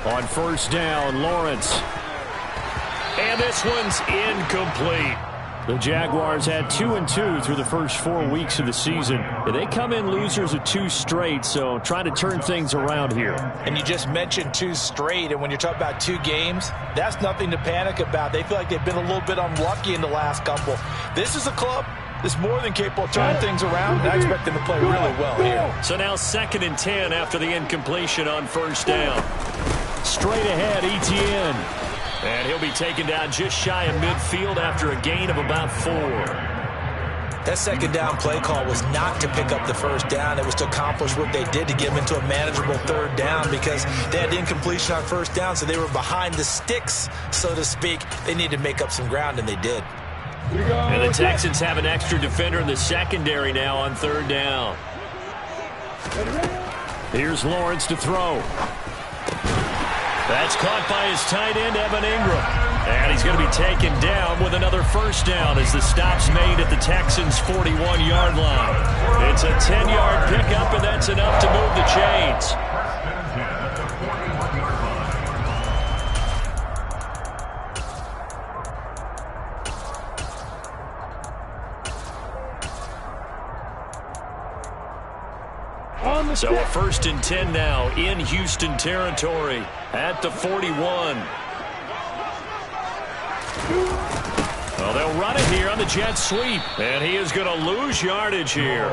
On first down, Lawrence. And this one's incomplete. The Jaguars had 2-2 through the first 4 weeks of the season. They come in losers of 2 straight, so trying to turn things around here. And you just mentioned 2 straight, and when you're talking about 2 games, that's nothing to panic about. They feel like they've been a little bit unlucky in the last couple. This is a club that's more than capable of turning things around, and I expect them to play really well here. So now 2nd and 10 after the incompletion on first down. Straight ahead, Etienne. And he'll be taken down just shy of midfield after a gain of about 4. That second down play call was not to pick up the first down. It was to accomplish what they did to get them into a manageable 3rd down because they had incompletion on first down, so they were behind the sticks, so to speak. They needed to make up some ground, and they did. And the Texans have an extra defender in the secondary now on 3rd down. Here's Lawrence to throw. That's caught by his tight end, Evan Ingram. And he's going to be taken down with another first down as the stop's made at the Texans' 41-yard line. It's a 10-yard pickup, and that's enough to move the chains. So a 1st and 10 now in Houston territory at the 41. Well, they'll run it here on the jet sweep, and he is going to lose yardage here.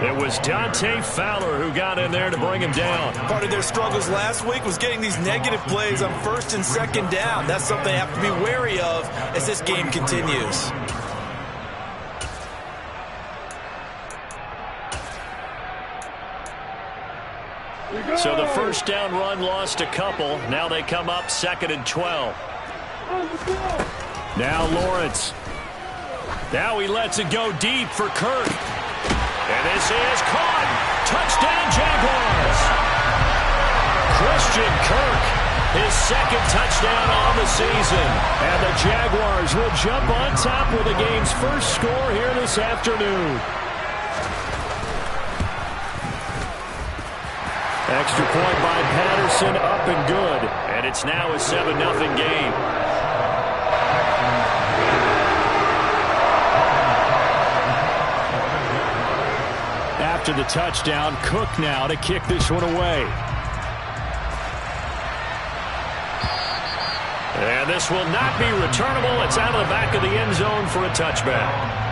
It was Dante Fowler who got in there to bring him down. Part of their struggles last week was getting these negative plays on 1st and 2nd down. That's something they have to be wary of as this game continues. So the first down run lost a couple. Now they come up 2nd and 12. Now Lawrence. Now he lets it go deep for Kirk. And this is caught. Touchdown Jaguars. Christian Kirk, his 2nd touchdown on the season. And the Jaguars will jump on top with the game's first score here this afternoon. Extra point by Patterson, up and good. And it's now a 7-0 game. After the touchdown, Cook now to kick this one away. And this will not be returnable. It's out of the back of the end zone for a touchback.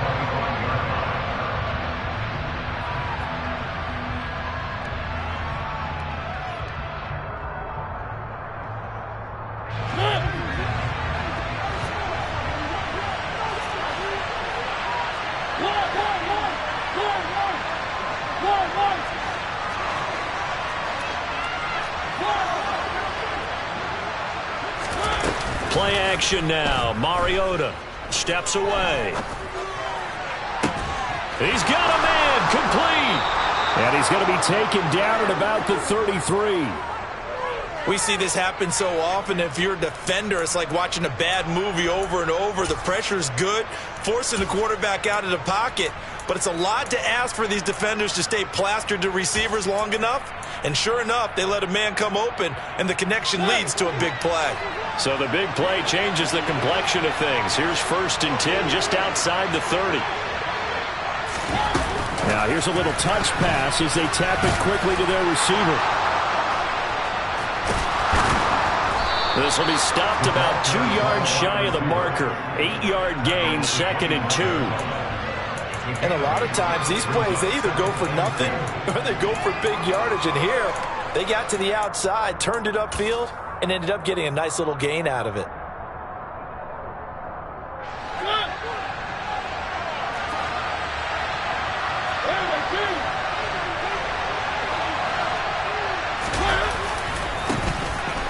Play action now. Mariota steps away. He's got a man complete. And he's going to be taken down at about the 33. We see this happen so often. If you're a defender, it's like watching a bad movie over and over. The pressure's good, forcing the quarterback out of the pocket. But it's a lot to ask for these defenders to stay plastered to receivers long enough. And sure enough, they let a man come open, and the connection leads to a big play. So the big play changes the complexion of things. Here's 1st and 10 just outside the 30. Now here's a little touch pass as they tap it quickly to their receiver. This will be stopped about 2 yards shy of the marker. 8-yard gain, 2nd and 2. And a lot of times these plays, they either go for nothing or they go for big yardage. And here, they got to the outside, turned it upfield, and ended up getting a nice little gain out of it.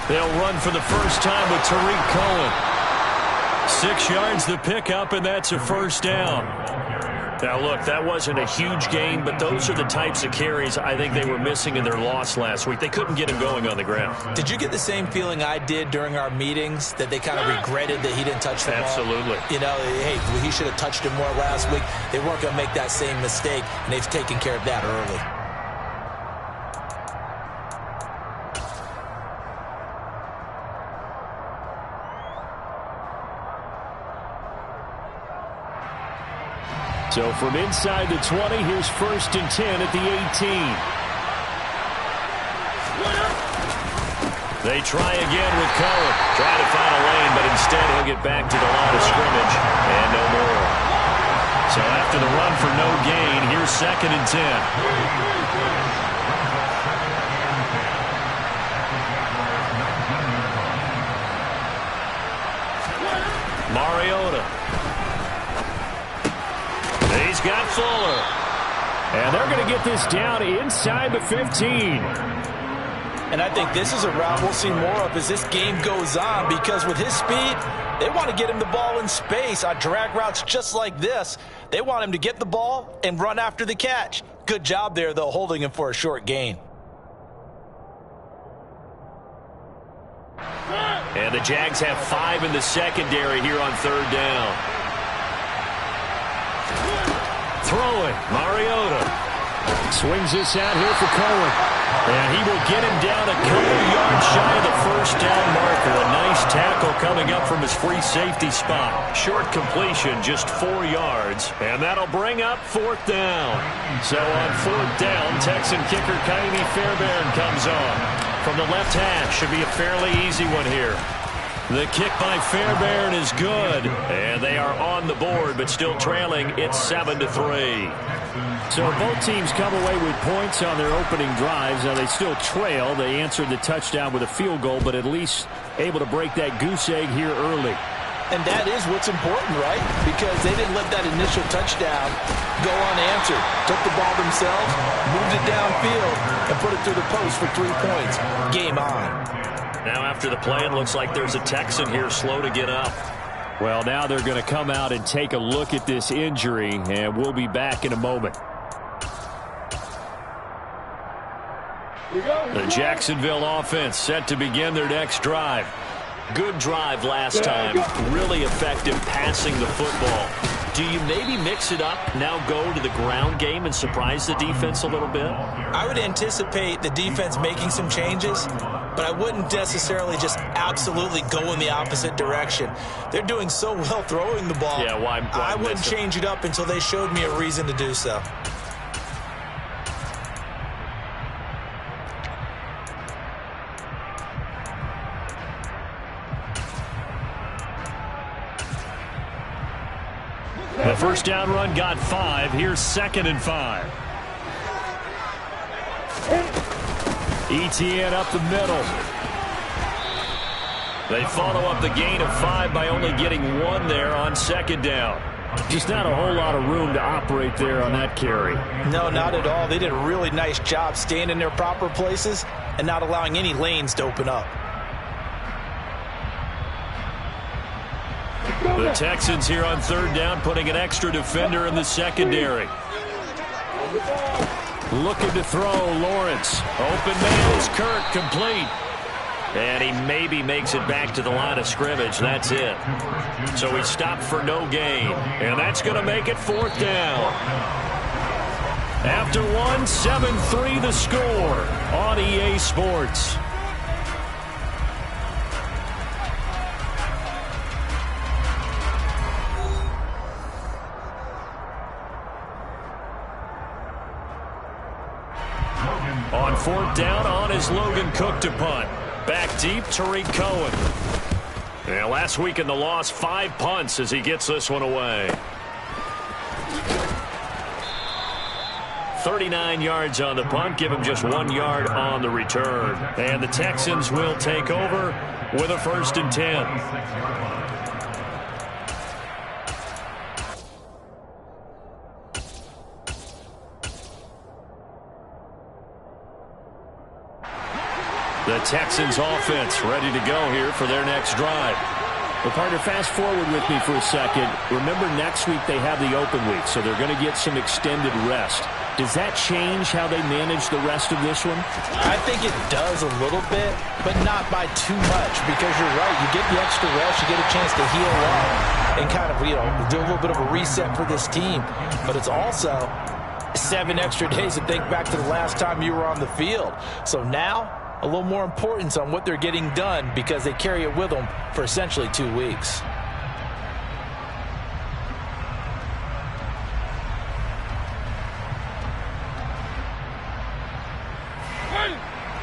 They'll run for the first time with Tariq Cohen. 6 yards the pickup, and that's a first down. Now, look, that wasn't a huge gain, but those are the types of carries I think they were missing in their loss last week. They couldn't get him going on the ground. Did you get the same feeling I did during our meetings, that they kind of regretted that he didn't touch the ball? Absolutely. You know, hey, he should have touched it more last week. They weren't going to make that same mistake, and they've taken care of that early. So from inside the 20, here's 1st and 10 at the 18. They try again with Cohen. Trying to find a lane, but instead he'll get back to the line of scrimmage and no more. So after the run for no gain, here's 2nd and 10. Mariota. He's got Fuller. And they're going to get this down inside the 15. And I think this is a route we'll see more of as this game goes on, because with his speed, they want to get him the ball in space on drag routes just like this. They want him to get the ball and run after the catch. Good job there, though, holding him for a short gain. And the Jags have 5 in the secondary here on 3rd down. Throwing, Mariota. Swings this out here for Cohen. And he will get him down a couple yards shy of the 1st down marker. A nice tackle coming up from his free safety spot. Short completion, just 4 yards. And that'll bring up 4th down. So on 4th down, Texan kicker Kaimi Fairbairn comes on. From the left hash, should be a fairly easy one here. The kick by Fairbairn is good. And they are on the board, but still trailing. It's 7-3. So both teams come away with points on their opening drives. Now they still trail. They answered the touchdown with a field goal, but at least able to break that goose egg here early. And that is what's important, right? Because they didn't let that initial touchdown go unanswered. Took the ball themselves, moved it downfield, and put it through the post for 3 points. Game on. Now after the play, it looks like there's a Texan here slow to get up. Well, now they're going to come out and take a look at this injury, and we'll be back in a moment. The Jacksonville offense set to begin their next drive. Good drive last time. Really effective passing the football. Do you maybe mix it up, now go to the ground game and surprise the defense a little bit? I would anticipate the defense making some changes, but I wouldn't necessarily just absolutely go in the opposite direction. They're doing so well throwing the ball. Yeah, why I wouldn't change it up until they showed me a reason to do so. The 1st down run got 5. Here's 2nd and 5. ETN up the middle. They follow up the gain of 5 by only getting 1 there on 2nd down. Just not a whole lot of room to operate there on that carry. No, not at all. They did a really nice job staying in their proper places and not allowing any lanes to open up. The Texans here on 3rd down, putting an extra defender in the secondary. Looking to throw, Lawrence. Open man is Kirk, complete. And he maybe makes it back to the line of scrimmage. That's it. So he stopped for no gain. And that's going to make it 4th down. After 1, 7-3 the score on EA Sports. On 4th down, on is Logan Cook to punt. Back deep, Tariq Cohen. And last week in the loss, 5 punts as he gets this one away. 39 yards on the punt, give him just 1 yard on the return. And the Texans will take over with a 1st and 10. The Texans offense ready to go here for their next drive. Well, partner, fast forward with me for a second. Remember, next week they have the open week, so they're going to get some extended rest. Does that change how they manage the rest of this one? I think it does a little bit, but not by too much, because you're right. You get the extra rest, you get a chance to heal up and kind of, do a little bit of a reset for this team. But it's also 7 extra days to think back to the last time you were on the field. So now, a little more importance on what they're getting done because they carry it with them for essentially 2 weeks.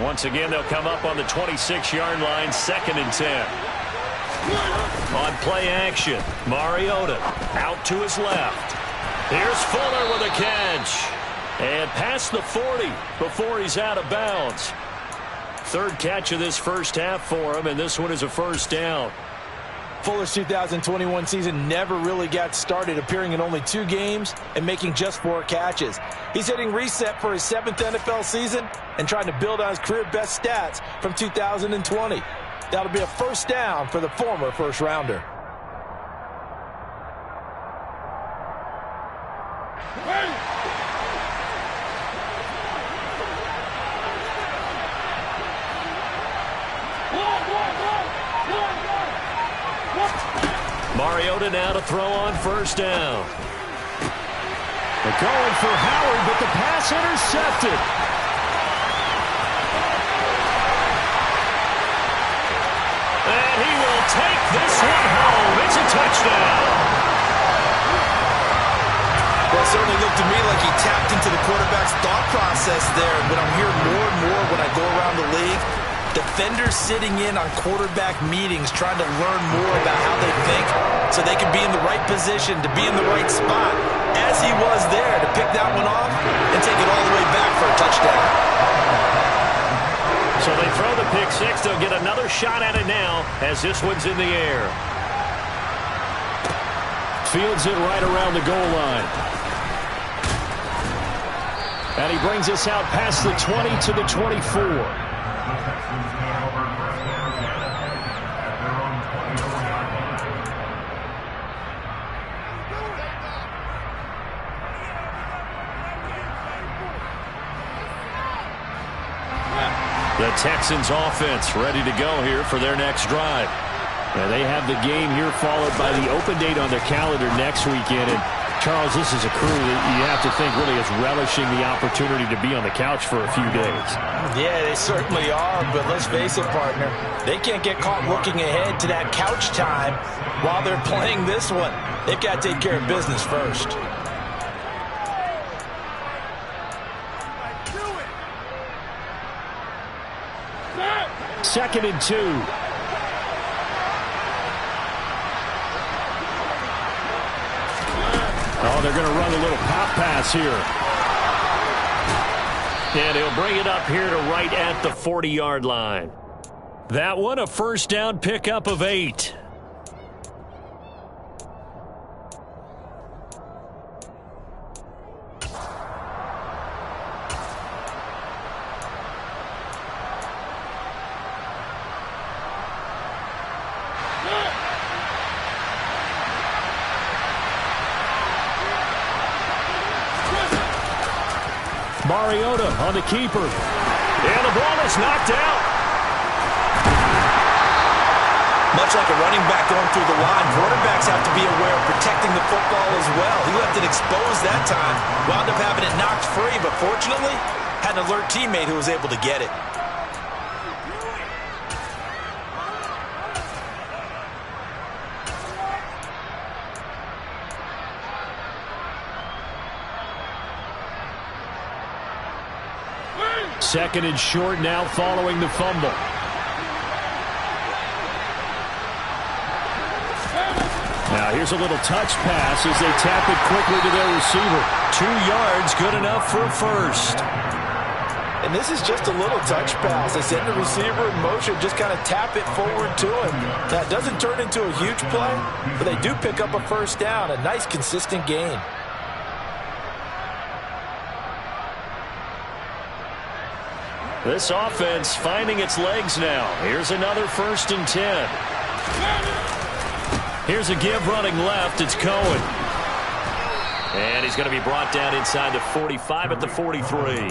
Once again, they'll come up on the 26-yard line, 2nd and 10. On play action, Mariota out to his left. Here's Fuller with a catch. And past the 40 before he's out of bounds. 3rd catch of this first half for him, and this one is a first down. Fuller's 2021 season never really got started, appearing in only 2 games and making just 4 catches. He's hitting reset for his 7th NFL season and trying to build on his career best stats from 2020. That'll be a first down for the former first-rounder. Mariota now to throw on first down. They're going for Howard, but the pass intercepted. And he will take this one home. It's a touchdown. Well, it certainly looked to me like he tapped into the quarterback's thought process there. But I'm hearing more and more when I go around the league, defenders sitting in on quarterback meetings trying to learn more about how they think so they can be in the right position to be in the right spot, as he was there to pick that one off and take it all the way back for a touchdown. So they throw the pick six. They'll get another shot at it now as this one's in the air. Fields it right around the goal line. And he brings us out past the 20 to the 24. The Texans offense ready to go here for their next drive. And they have the game here followed by the open date on their calendar next weekend. And Charles, this is a crew that you have to think really is relishing the opportunity to be on the couch for a few days. Yeah, they certainly are, but let's face it, partner. They can't get caught looking ahead to that couch time while they're playing this one. They've got to take care of business first. Second and 2. Oh, they're going to run a little pop pass here. And he'll bring it up here to right at the 40-yard line. That one, a first down pickup of 8. Mariota on the keeper. And the ball is knocked out. Much like a running back going through the line, quarterbacks have to be aware of protecting the football as well. He left it exposed that time, wound up having it knocked free, but fortunately, had an alert teammate who was able to get it. Second and short now following the fumble. Now here's a little touch pass as they tap it quickly to their receiver. 2 yards, good enough for a first. And this is just a little touch pass. They send the receiver in motion, just kind of tap it forward to him. That doesn't turn into a huge play, but they do pick up a first down. A nice, consistent gain. This offense finding its legs now. Here's another 1st and 10. Here's a give running left. It's Cohen. And he's going to be brought down inside the 45 at the 43.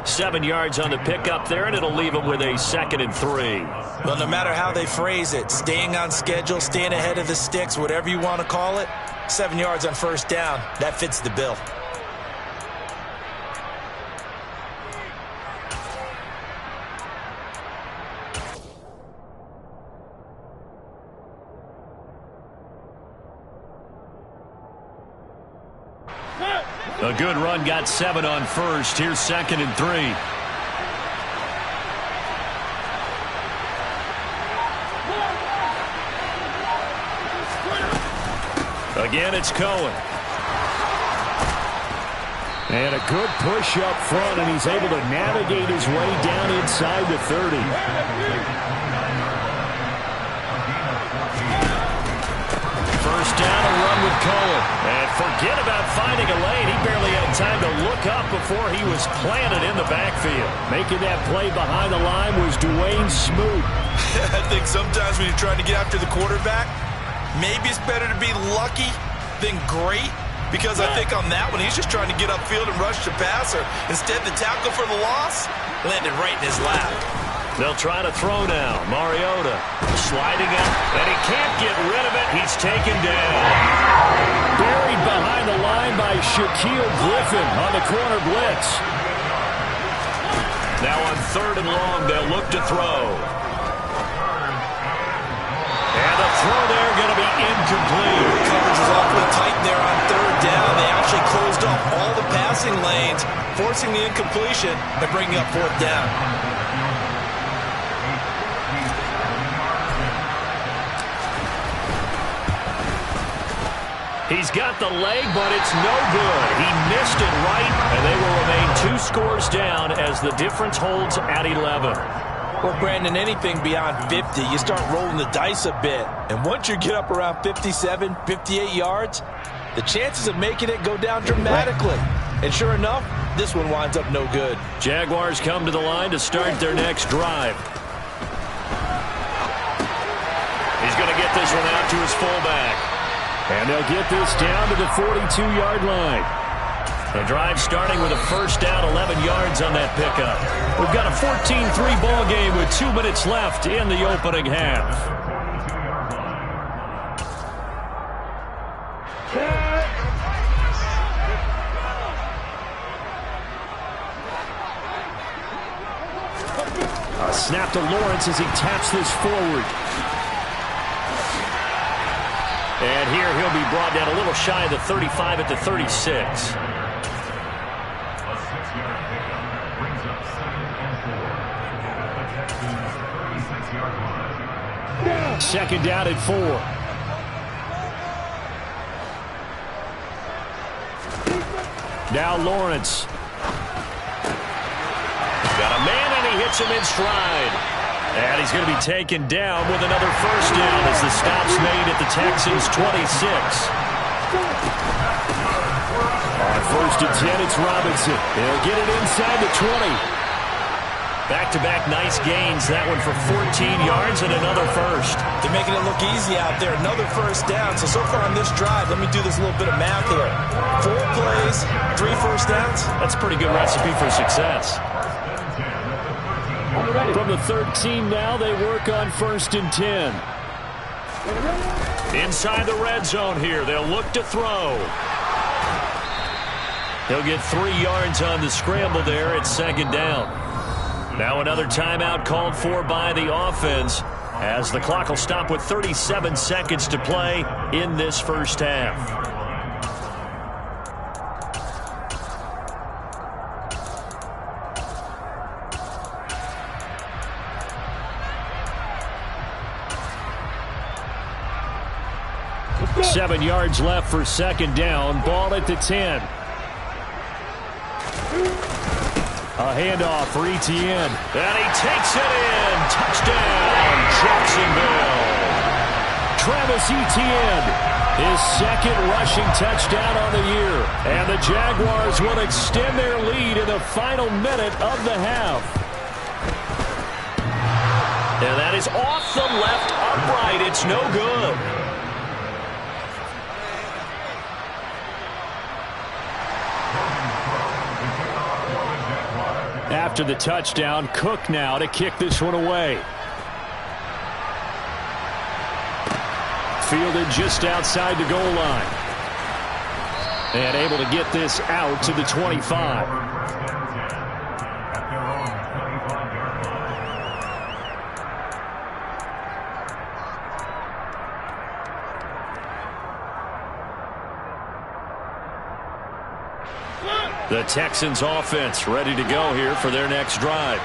7 yards on the pickup there, and it'll leave him with a 2nd and 3. Well, no matter how they phrase it, staying on schedule, staying ahead of the sticks, whatever you want to call it, 7 yards on first down, that fits the bill. A good run, got 7 on first. Here's 2nd and 3. Again, it's Cohen. And a good push up front, and he's able to navigate his way down inside the 30. First down, a run with Cohen. And forget about finding a lane. He barely had time to look up before he was planted in the backfield. Making that play behind the line was Dwayne Smoot. I think sometimes when you're trying to get after the quarterback, maybe it's better to be lucky than great, because I think on that one, he's just trying to get upfield and rush the passer. Instead, the tackle for the loss landed right in his lap. They'll try to throw now. Mariota sliding out, and he can't get rid of it. He's taken down. Buried behind the line by Shaquille Griffin on the corner blitz. Now on 3rd and long, they'll look to throw. And the throw there going to be incomplete. Coverage was awfully tight there on 3rd down. They actually closed off all the passing lanes, forcing the incompletion and bringing up 4th down. He's got the leg, but it's no good. He missed it right, and they will remain 2 scores down as the difference holds at 11. Well, Brandon, anything beyond 50, you start rolling the dice a bit. And once you get up around 57, 58 yards, the chances of making it go down dramatically. And sure enough, this one winds up no good. Jaguars come to the line to start their next drive. He's going to get this one out to his fullback. And they'll get this down to the 42-yard line. The drive starting with a first down, 11 yards on that pickup. We've got a 14-3 ball game with 2 minutes left in the opening half. A snap to Lawrence as he taps this forward. And here he'll be brought down a little shy of the 35 at the 36. Second down at 4. Now Lawrence. Got a man, and he hits him in stride. And he's going to be taken down with another first down as the stop's made at the Texans' 26. On 1st and 10, it's Robinson. He'll get it inside the 20. Back-to-back nice gains. That one for 14 yards and another first. They're making it look easy out there. Another first down. So far on this drive, let me do this little bit of math here. 4 plays, 3 first downs. That's a pretty good recipe for success. From the 13 now, they work on 1st and 10. Inside the red zone here, they'll look to throw. He'll get 3 yards on the scramble there at 2nd down. Now another timeout called for by the offense as the clock will stop with 37 seconds to play in this first half. Seven yards left for 2nd down. Ball at the 10. A handoff for Etienne. And he takes it in. Touchdown, Jacksonville. Travis Etienne, his 2nd rushing touchdown on the year. And the Jaguars will extend their lead in the final minute of the half. And that is off the left upright. It's no good. After the touchdown, Cook now to kick this one away. Fielded just outside the goal line. And able to get this out to the 25. The Texans offense ready to go here for their next drive.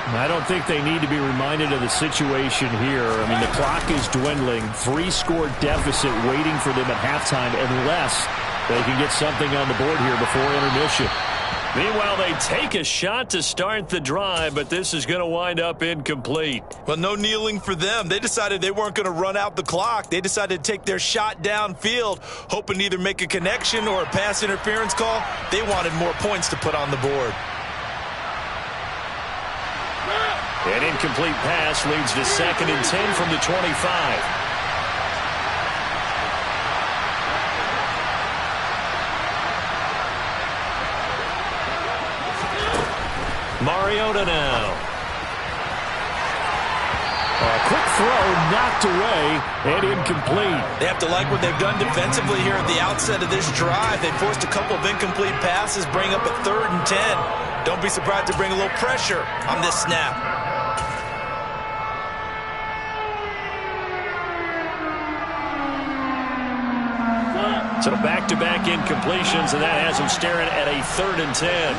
I don't think they need to be reminded of the situation here. I mean, the clock is dwindling. 3-score deficit waiting for them at halftime unless they can get something on the board here before intermission. Meanwhile, they take a shot to start the drive, but this is going to wind up incomplete. Well, no kneeling for them. They decided they weren't going to run out the clock. They decided to take their shot downfield, hoping to either make a connection or a pass interference call. They wanted more points to put on the board. An incomplete pass leads to 2nd and 10 from the 25. Mariota now. A quick throw knocked away and incomplete. They have to like what they've done defensively here at the outset of this drive. They forced a couple of incomplete passes, bring up a 3rd and 10. Don't be surprised to bring a little pressure on this snap. So back-to-back incompletions, and that has them staring at a 3rd and 10.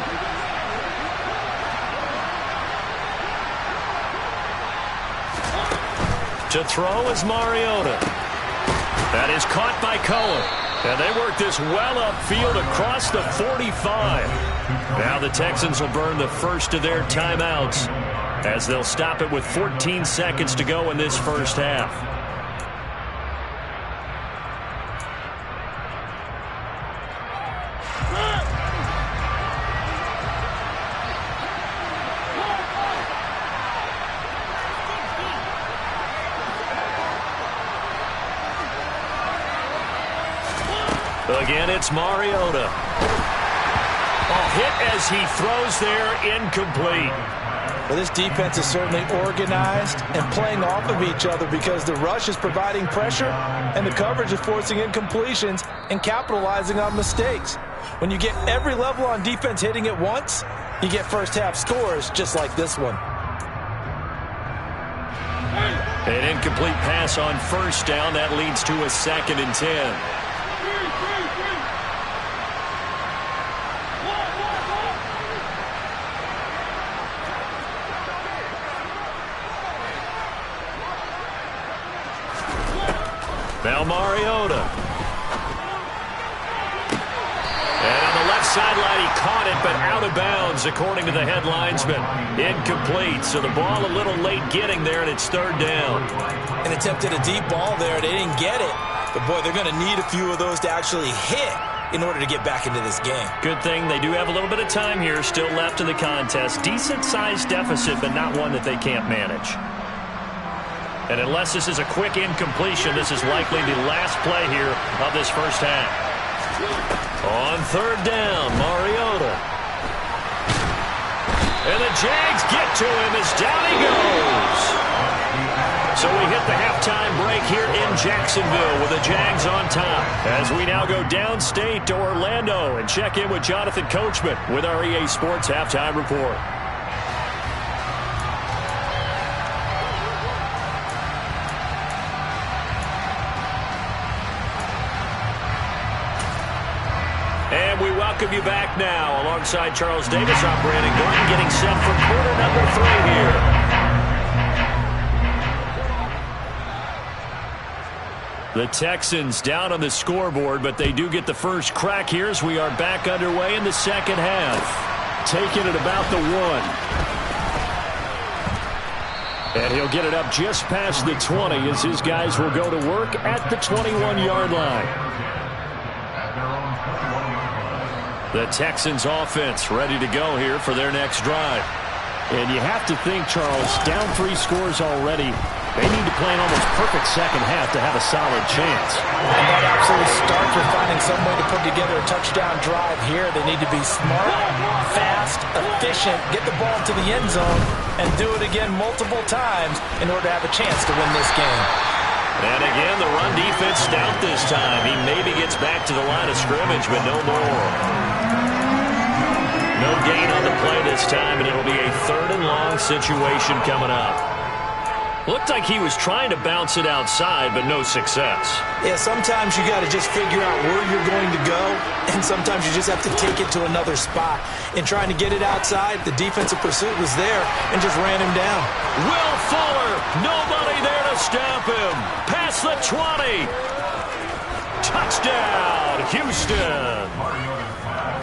To throw is Mariota. That is caught by Cullen. And they work this well upfield across the 45. Now the Texans will burn the first of their timeouts as they'll stop it with 14 seconds to go in this first half. Again, it's Mariota. A hit as he throws there, incomplete. Well, this defense is certainly organized and playing off of each other because the rush is providing pressure and the coverage is forcing incompletions and capitalizing on mistakes. When you get every level on defense hitting at once, you get first-half scores just like this one. An incomplete pass on first down. That leads to a 2nd and 10. Now Mariota. And on the left sideline, he caught it, but out of bounds, according to the head linesman. Incomplete, so the ball a little late getting there, and it's 3rd down. An attempt at a deep ball there. They didn't get it. But, boy, they're going to need a few of those to actually hit in order to get back into this game. Good thing they do have a little bit of time here still left in the contest. Decent-sized deficit, but not one that they can't manage. And unless this is a quick incompletion, this is likely the last play here of this first half. On 3rd down, Mariota. And the Jags get to him as down he goes. So we hit the halftime break here in Jacksonville with the Jags on top. As we now go downstate to Orlando and check in with Jonathan Coachman with our EA Sports Halftime Report. And we welcome you back now. Alongside Charles Davis, I'm Brandon Glenn, getting set for quarter number 3 here. The Texans down on the scoreboard, but they do get the first crack here as we are back underway in the second half. Taking it about the 1. And he'll get it up just past the 20 as his guys will go to work at the 21-yard line. The Texans offense ready to go here for their next drive. And you have to think, Charles, down 3 scores already. They need to play an almost perfect second half to have a solid chance. And that absolutely starts with finding some way to put together a touchdown drive here. They need to be smart, fast, efficient, get the ball to the end zone, and do it again multiple times in order to have a chance to win this game. And again, the run defense stout this time. He maybe gets back to the line of scrimmage, but no more. No gain on the play this time, and it'll be a 3rd and long situation coming up. Looked like he was trying to bounce it outside, but no success. Yeah, sometimes you got to just figure out where you're going to go, and sometimes you just have to take it to another spot. In trying to get it outside, the defensive pursuit was there and just ran him down. Will Fuller, nobody there to stop him. Past the 20. Touchdown, Houston.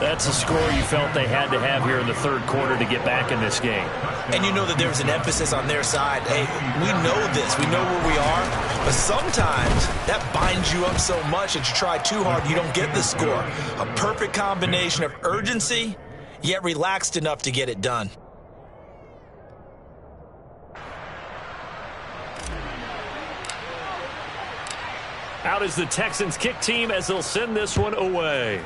That's a score you felt they had to have here in the 3rd quarter to get back in this game. And you know that there was an emphasis on their side. Hey, we know this. We know where we are. But sometimes that binds you up so much that you try too hard, you don't get the score. A perfect combination of urgency, yet relaxed enough to get it done. Out is the Texans kick team as they'll send this one away.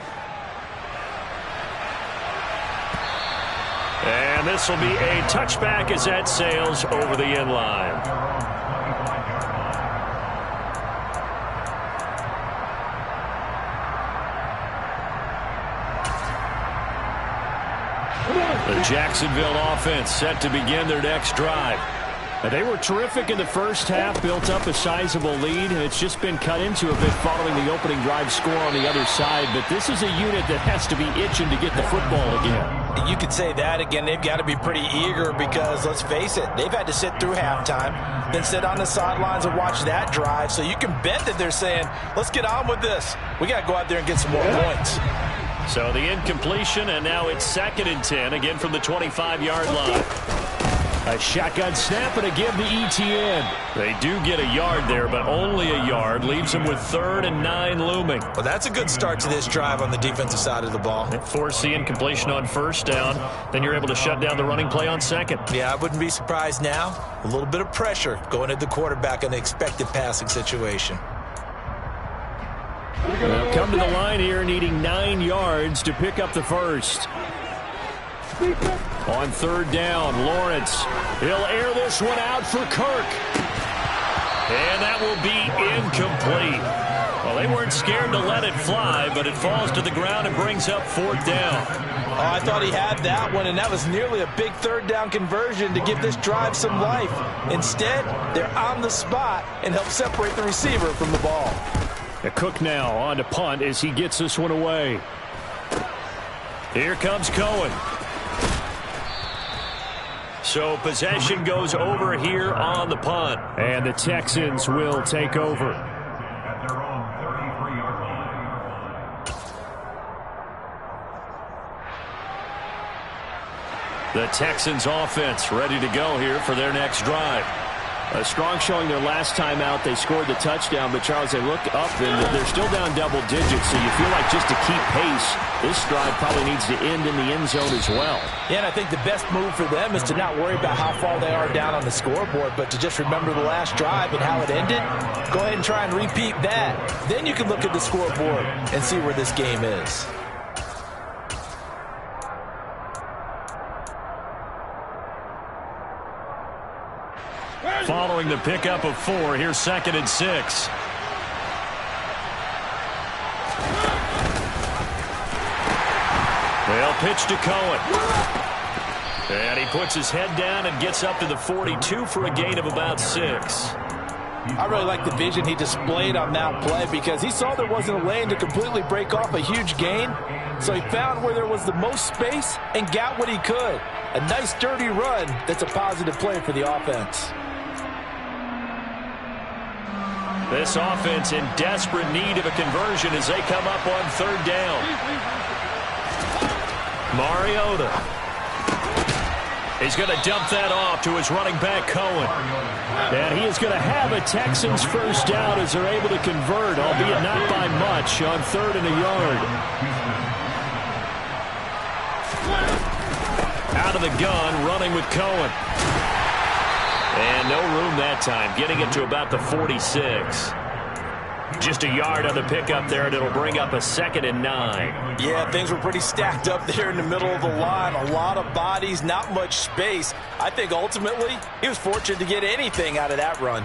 And this will be a touchback as that sails over the end line. The Jacksonville offense set to begin their next drive. They were terrific in the first half, built up a sizable lead, and it's just been cut into a bit following the opening drive score on the other side. But this is a unit that has to be itching to get the football again. You could say that again. They've got to be pretty eager because, let's face it, they've had to sit through halftime, then sit on the sidelines and watch that drive. So you can bet that they're saying, let's get on with this. We got to go out there and get some more points. So the incompletion, and now it's 2nd and 10, again from the 25-yard line. A shotgun snap and a give to Etienne. They do get a yard there, but only a yard. Leaves them with 3rd and 9 looming. Well, that's a good start to this drive on the defensive side of the ball. They force the incompletion on 1st down. Then you're able to shut down the running play on 2nd. Yeah, I wouldn't be surprised now. A little bit of pressure going at the quarterback in the expected passing situation. They'll come to the line here needing 9 yards to pick up the first. On 3rd down, Lawrence. He'll air this one out for Kirk. And that will be incomplete. Well, they weren't scared to let it fly, but it falls to the ground and brings up 4th down. Oh, I thought he had that one, and that was nearly a big 3rd down conversion to give this drive some life. Instead, they're on the spot and help separate the receiver from the ball. Cook now on to punt as he gets this one away. Here comes Cohen. So possession goes over here on the punt. And the Texans will take over. The Texans offense ready to go here for their next drive. A strong showing their last time out. They scored the touchdown, but Charles, they look up and they're still down double digits, so you feel like just to keep pace, this drive probably needs to end in the end zone as well. Yeah, and I think the best move for them is to not worry about how far they are down on the scoreboard, but to just remember the last drive and how it ended. Go ahead and try and repeat that. Then you can look at the scoreboard and see where this game is. Following the pickup of 4, here's 2nd and 6. They'll pitch to Cohen. And he puts his head down and gets up to the 42 for a gain of about 6. I really like the vision he displayed on that play because he saw there wasn't a lane to completely break off a huge gain. So he found where there was the most space and got what he could. A nice dirty run that's a positive play for the offense. This offense in desperate need of a conversion as they come up on 3rd down. Mariota. He's going to dump that off to his running back, Cohen. And he is going to have a Texans first down as they're able to convert, albeit not by much, on 3rd and a yard. Out of the gun, running with Cohen. And no room that time, getting it to about the 46. Just a yard on the pickup there, and it'll bring up a 2nd and 9. Yeah, things were pretty stacked up there in the middle of the line. A lot of bodies, not much space. I think ultimately he was fortunate to get anything out of that run.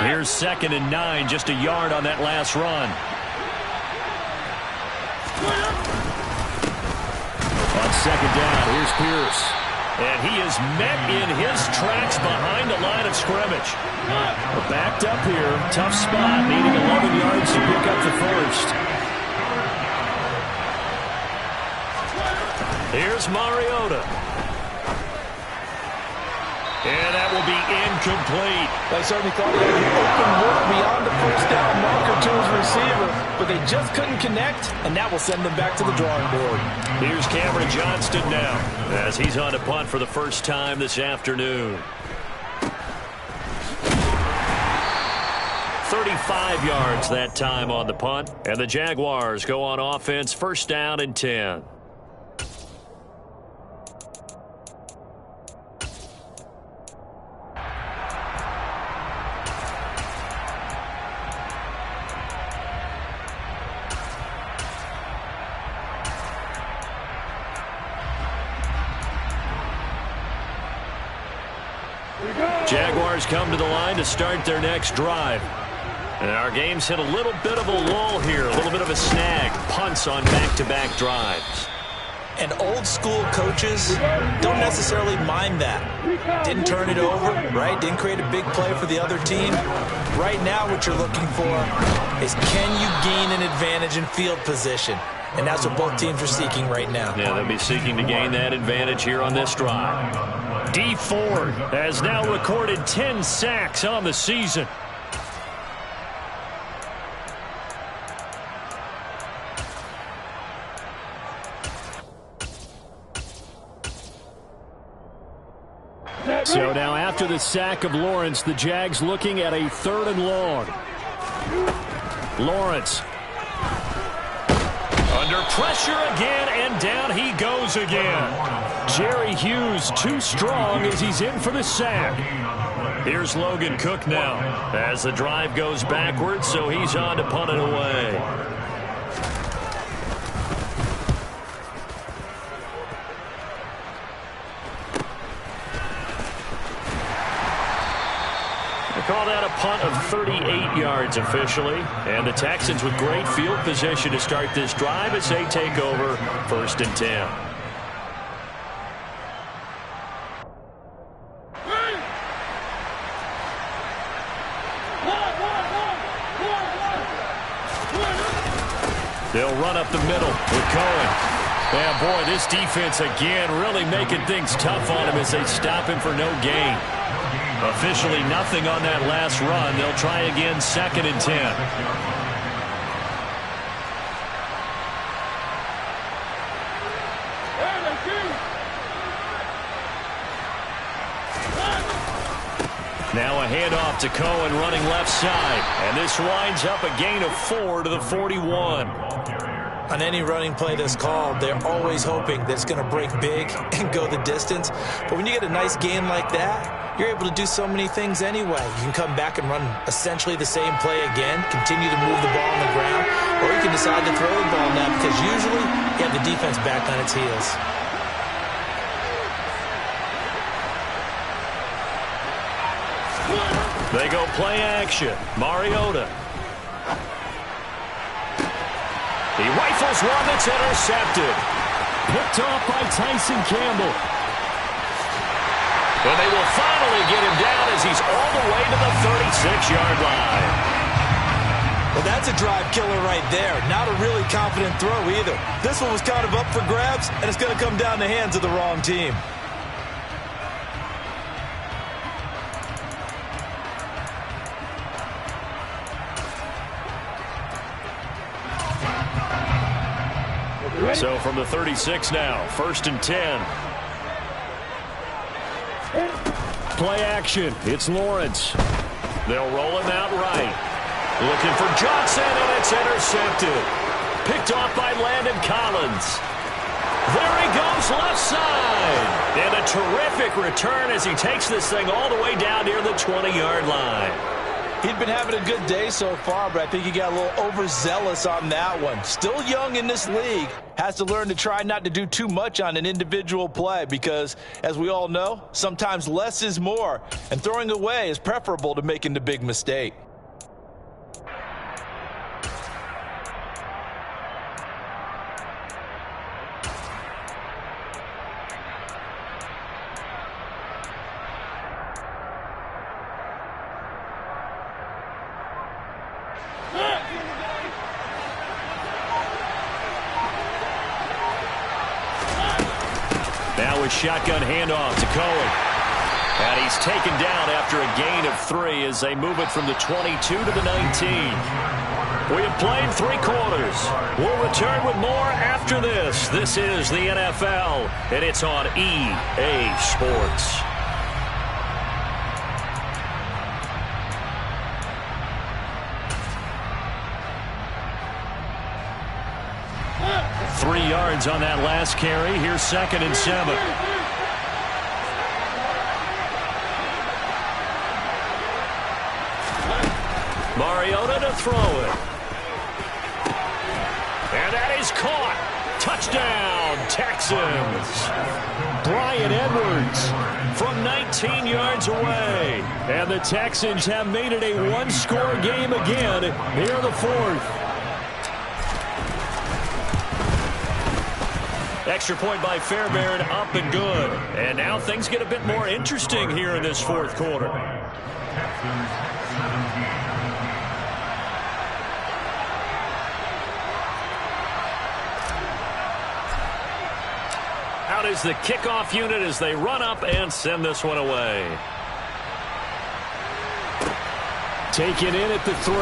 Here's 2nd and 9, just a yard on that last run. On 2nd down, here's Pierce. And he is met in his tracks behind the line of scrimmage. Backed up here, tough spot, needing 11 yards to pick up the first. Here's Mariota. And that will be incomplete. They certainly thought he had an open look beyond the first down marker to his receiver, but they just couldn't connect, and that will send them back to the drawing board. Here's Cameron Johnston now, as he's on a punt for the first time this afternoon. 35 yards that time on the punt, and the Jaguars go on offense, 1st down and 10. Jaguars come to the line to start their next drive. And our game's hit a little bit of a lull here, a little bit of a snag. Punts on back-to-back drives. And old-school coaches don't necessarily mind that. Didn't turn it over, right? Didn't create a big play for the other team. Right now what you're looking for is, can you gain an advantage in field position? And that's what both teams are seeking right now. Yeah, they'll be seeking to gain that advantage here on this drive. Dee Ford has now recorded 10 sacks on the season. So now after the sack of Lawrence, the Jags looking at a 3rd and long. Lawrence. Under pressure again, and down he goes again. Jerry Hughes too strong as he's in for the sack. Here's Logan Cook now as the drive goes backwards, so he's on to punt it away. Call that a punt of 38 yards officially. And the Texans with great field position to start this drive as they take over 1st and 10. They'll run up the middle with Cohen. And boy, this defense again really making things tough on him as they stop him for no gain. Officially nothing on that last run. They'll try again 2nd and 10. Now a handoff to Cohen running left side. And this winds up a gain of 4 to the 41. On any running play that's called, they're always hoping that it's going to break big and go the distance. But when you get a nice gain like that, you're able to do so many things anyway. You can come back and run essentially the same play again, continue to move the ball on the ground, or you can decide to throw the ball now because usually you have the defense back on its heels. They go play action. Mariota. He rifles one that's intercepted. Picked off by Tyson Campbell. And they will finally get him down as he's all the way to the 36-yard line. Well, that's a drive killer right there. Not a really confident throw either. This one was kind of up for grabs, and it's going to come down the hands of the wrong team. So from the 36 now, 1st and 10. play action. It's Lawrence. They'll roll him out right. Looking for Johnson, and it's intercepted. Picked off by Landon Collins. There he goes left side. And a terrific return as he takes this thing all the way down near the 20-yard line. He'd been having a good day so far, but I think he got a little overzealous on that one. Still young in this league. Has to learn to try not to do too much on an individual play because, as we all know, sometimes less is more. And throwing away is preferable to making the big mistake. Now a shotgun handoff to Cohen. And he's taken down after a gain of 3 as they move it from the 22 to the 19. We have played 3 quarters. We'll return with more after this. This is the NFL, and it's on EA Sports. Three yards on that last carry. Here's 2nd and 7. Mariota to throw it. And that is caught. Touchdown, Texans. Bryan Edwards from 19 yards away. And the Texans have made it a one-score game again here in the 4th. Extra point by Fairbairn, up and good. And now things get a bit more interesting here in this 4th quarter. Out is the kickoff unit as they run up and send this one away. Taken in at the 3.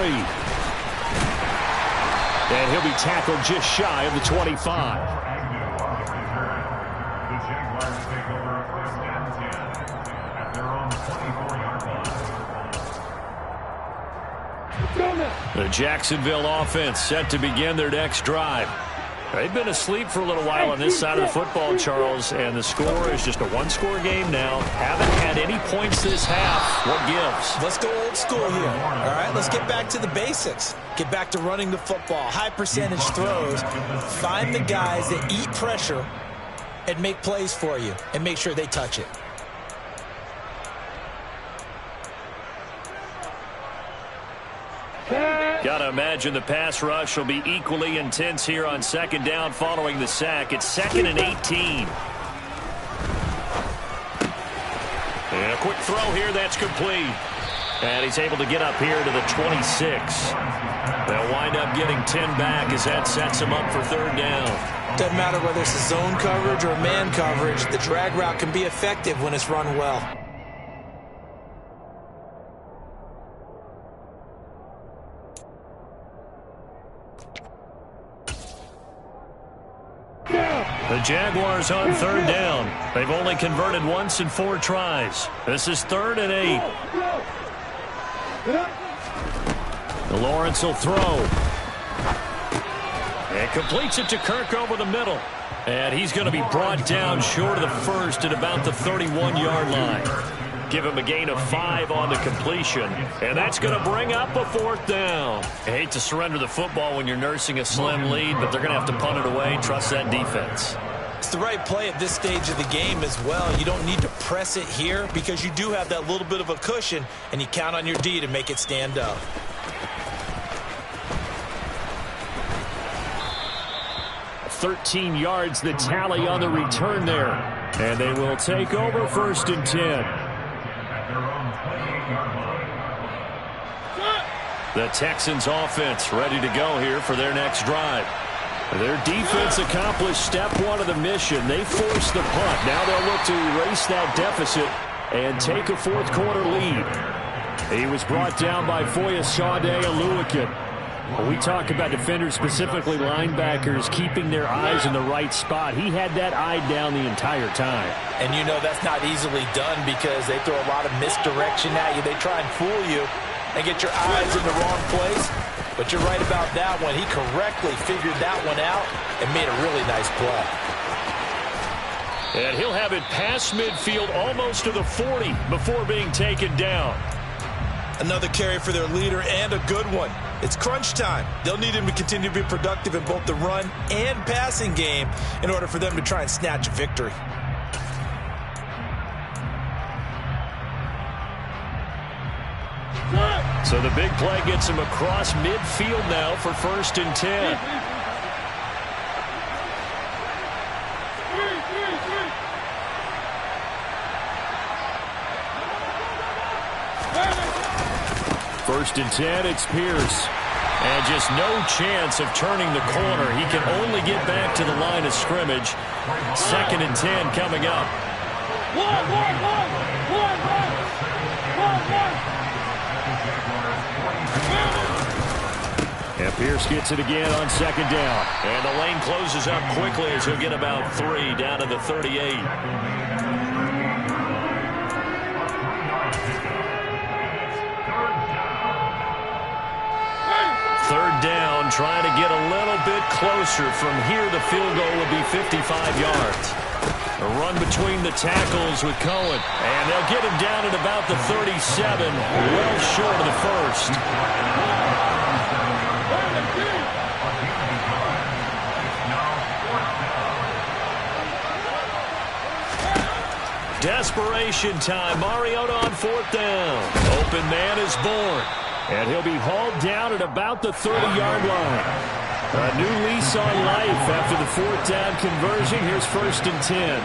And he'll be tackled just shy of the 25. The Jacksonville offense set to begin their next drive. They've been asleep for a little while on this side of the football, Charles, and the score is just a one-score game now. Haven't had any points this half. What gives? Let's go old school here. All right, let's get back to the basics. Get back to running the football, high percentage throws. Find the guys that eat pressure and make plays for you and make sure they touch it. Gotta imagine the pass rush will be equally intense here on 2nd down following the sack. It's 2nd and 18. And a quick throw here that's complete. And he's able to get up here to the 26. They'll wind up getting 10 back as that sets him up for 3rd down. Doesn't matter whether it's a zone coverage or man coverage, the drag route can be effective when it's run well. The Jaguars on 3rd down. They've only converted once in 4 tries. This is 3rd and 8. Lawrence will throw. And completes it to Kirk over the middle. And he's going to be brought down short of the 1st at about the 31-yard line. Give him a gain of 5 on the completion. And that's going to bring up a 4th down. I hate to surrender the football when you're nursing a slim lead, but they're going to have to punt it away. Trust that defense. It's the right play at this stage of the game as well. You don't need to press it here because you do have that little bit of a cushion, and you count on your D to make it stand up. "13 yards the tally on the return there. And they will take over 1st and 10. The Texans offense ready to go here for their next drive. Their defense accomplished step 1 of the mission. They forced the punt. Now they'll look to erase that deficit and take a 4th quarter lead. He was brought down by Foyesade Oluwakin. When we talk about defenders, specifically linebackers, keeping their eyes in the right spot, he had that eye down the entire time. And you know that's not easily done because they throw a lot of misdirection at you. They try and fool you and get your eyes in the wrong place. But you're right about that one. He correctly figured that one out and made a really nice play. And he'll have it past midfield, almost to the 40 before being taken down. Another carry for their leader and a good one. It's crunch time. They'll need him to continue to be productive in both the run and passing game in order for them to try and snatch a victory. So the big play gets him across midfield now for 1st and 10. First and 10, it's Pierce. And just no chance of turning the corner. He can only get back to the line of scrimmage. 2nd and 10 coming up. And Pierce gets it again on 2nd down. And the lane closes up quickly as he'll get about 3 down to the 38. 3rd down, trying to get a little bit closer. From here, the field goal would be 55 yards. A run between the tackles with Cohen. And they'll get him down at about the 37, well short of the 1st. Desperation time. Mariota on 4th down. Open man is born. And he'll be hauled down at about the 30-yard line. A new lease on life after the 4th down conversion. Here's 1st and 10.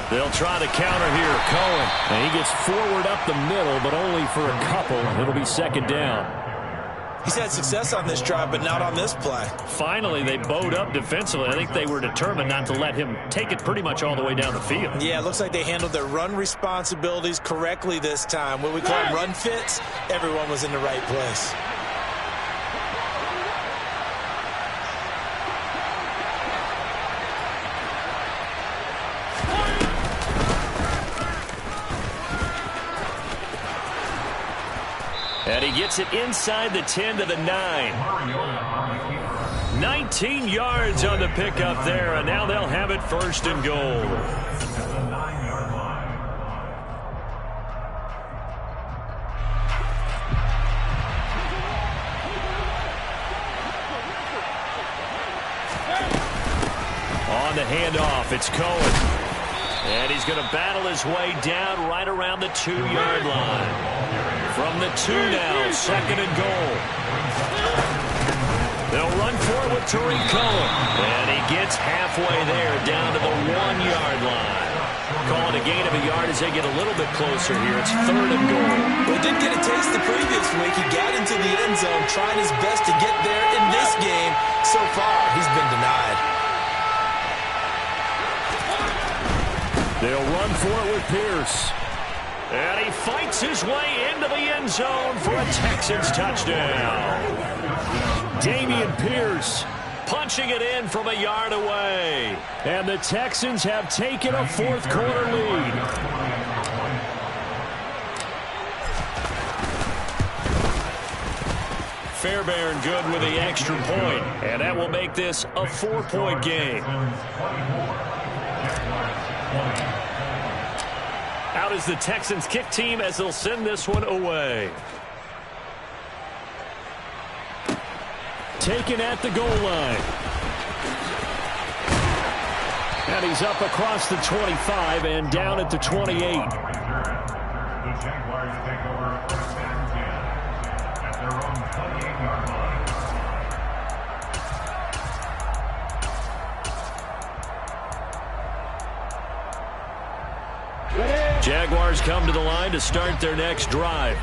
They'll try to counter here. Cohen. And he gets forward up the middle, but only for a couple. It'll be 2nd down. He's had success on this drive, but not on this play. Finally, they bowed up defensively. I think they were determined not to let him take it pretty much all the way down the field. Yeah, it looks like they handled their run responsibilities correctly this time. What we call run fits, everyone was in the right place. And he gets it inside the 10 to the 9. 19 yards on the pickup there, and now they'll have it 1st and goal. On the handoff, it's Cohen. And he's going to battle his way down right around the 2-yard line. From the 2 now, 2nd and goal. They'll run for it with Tariq Cohen. And he gets halfway there, down to the 1-yard line. Calling a gain of a yard as they get a little bit closer here. It's 3rd and goal. Well, he didn't get a taste the previous week. He got into the end zone, trying his best to get there in this game. So far, he's been denied. They'll run for it with Pierce. And he fights his way into the end zone for a Texans touchdown. Dameon Pierce punching it in from a yard away. And the Texans have taken a 4th quarter lead. Fairbairn good with the extra point. And that will make this a 4-point game. Out is the Texans kick team as they'll send this one away. Taken at the goal line. And he's up across the 25 and down at the 28. The Jaguars take over 1st and 10 at their own 28-yard line. Jaguars come to the line to start their next drive.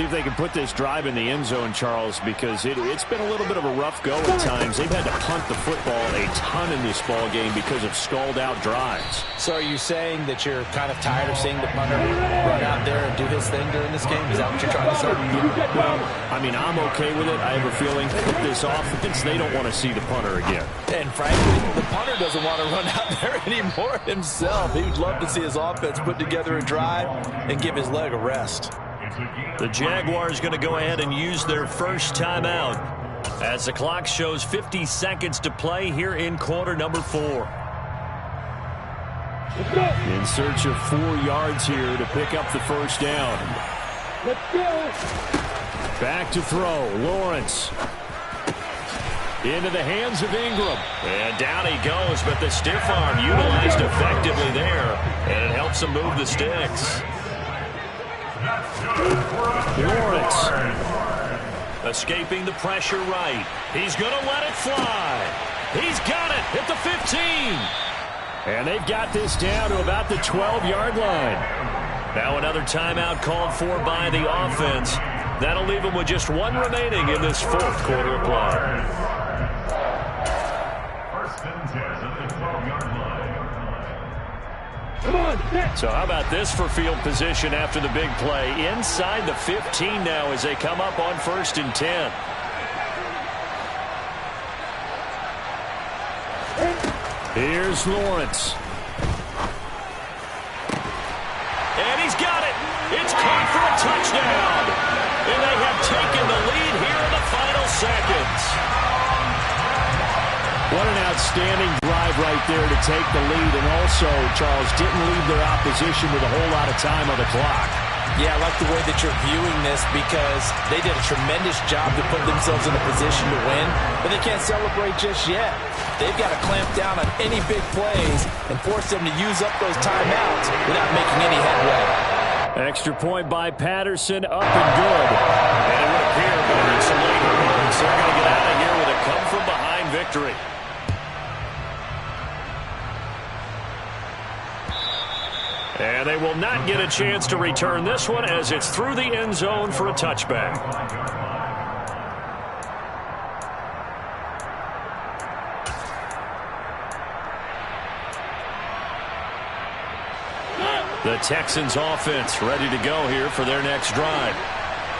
See if they can put this drive in the end zone, Charles, because it's been a little bit of a rough go at times. They've had to punt the football a ton in this ball game because of stalled-out drives. So are you saying that you're kind of tired of seeing the punter run out there and do his thing during this game? Is that what you're trying to say? Well, I mean, I'm okay with it. I have a feeling with this offense, they don't want to see the punter again. And frankly, the punter doesn't want to run out there anymore himself. He would love to see his offense put together a drive and give his leg a rest. The Jaguars going to go ahead and use their first timeout as the clock shows 50 seconds to play here in quarter number 4. In search of 4 yards here to pick up the first down. Let's go. Back to throw. Lawrence. Into the hands of Ingram. And down he goes, but the stiff arm utilized effectively there. And it helps him move the sticks. Lawrence. Escaping the pressure right. He's going to let it fly. He's got it at the 15. And they've got this down to about the 12-yard line. Now another timeout called for by the offense. That'll leave them with just 1 remaining in this 4th quarter of play. First and 10 at the 12-yard line. Come on. So how about this for field position after the big play? Inside the 15 now as they come up on 1st and 10. Here's Lawrence. And he's got it. It's caught for a touchdown. And they have taken the lead here in the final seconds. What an outstanding drive right there to take the lead. And also, Charles, didn't leave their opposition with a whole lot of time on the clock. Yeah, I like the way that you're viewing this because they did a tremendous job to put themselves in a position to win, but they can't celebrate just yet. They've got to clamp down on any big plays and force them to use up those timeouts without making any headway. Extra point by Patterson, up and good. And it would appear that some later moments they're going to get out of here with a come-from-behind victory. And they will not get a chance to return this one as it's through the end zone for a touchback. The Texans offense ready to go here for their next drive.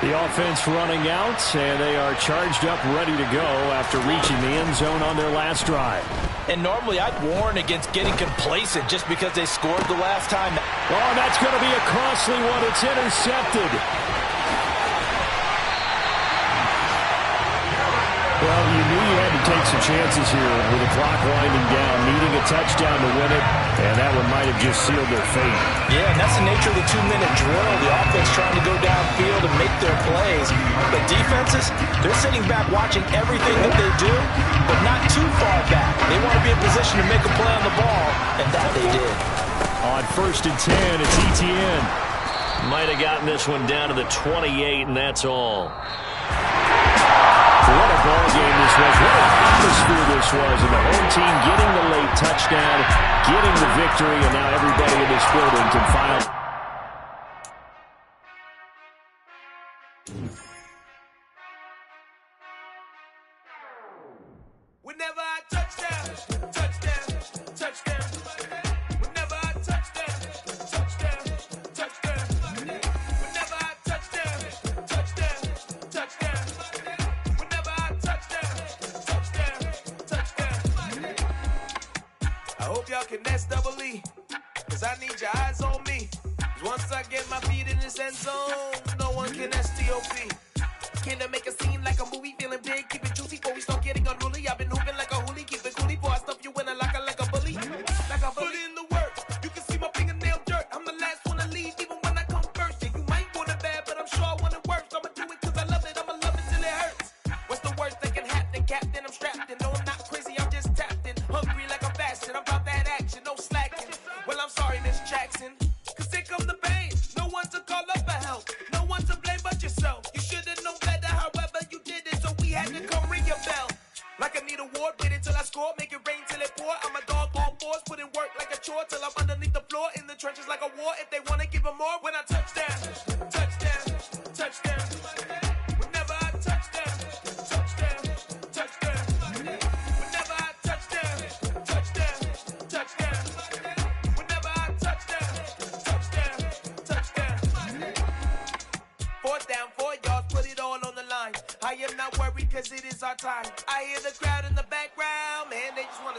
The offense running out, and they are charged up, ready to go after reaching the end zone on their last drive. And normally I'd warn against getting complacent just because they scored the last time. Oh, that's going to be a costly one. It's intercepted. Well, you knew you had to take some chances here with the clock winding down, needing a touchdown to win it, and that one might have just sealed their fate. Yeah, and that's the nature of the 2-minute drill. The offense trying to go downfield and make their plays. But defenses, they're sitting back watching everything that they do, but not too far back. They want to be in position to make a play on the ball, and that they did. On 1st and 10, it's Etienne. Might have gotten this one down to the 28, and that's all. What a ball game this was. What an atmosphere this was. And the home team getting the late touchdown, getting the victory, and now everybody in this building can file. Whenever I touchdown, touchdown, touchdown. Whenever I touchdown, touchdown, touchdown. Whenever I touchdown, touchdown, touchdown. Whenever I touchdown, touchdown, touchdown. I hope y'all can nest double E, cause I need your eyes on me. 'Cause once I get my feet in this end zone, no one can STOP. Can I make a scene like a movie, feeling big, keep it juicy before we start getting unruly. I've been hooping like a hoolie, keep it coolie before I stuff you in a locker like a bully. Like a bully in the work, you can see my fingernail dirt. I'm the last one to leave, even when I come first. Yeah, you might want it bad, but I'm sure I want it worse. I'ma do it cause I love it, I'ma love it till it hurts. What's the worst that can happen, Captain? I'm strapped in, no I'm not crazy, I'm just tapped in. Hungry like I'm fasting, I'm about that action, no slacking. Well, I'm sorry, Miss Jackson, cause here come the pain. No one to call up for help, no one to blame but yourself. You should've known better, however you did it, so we had to come ring your bell. Like I need a ward, wait until I score, make it rain till it pour. I'm a dog on fours, put in work like a chore till I'm underneath the floor, in the trenches like a war. If they wanna give them more, when I touch down, touchdown, touchdown. not worry, cause it is our time. I hear the crowd in the background, man, they just wanna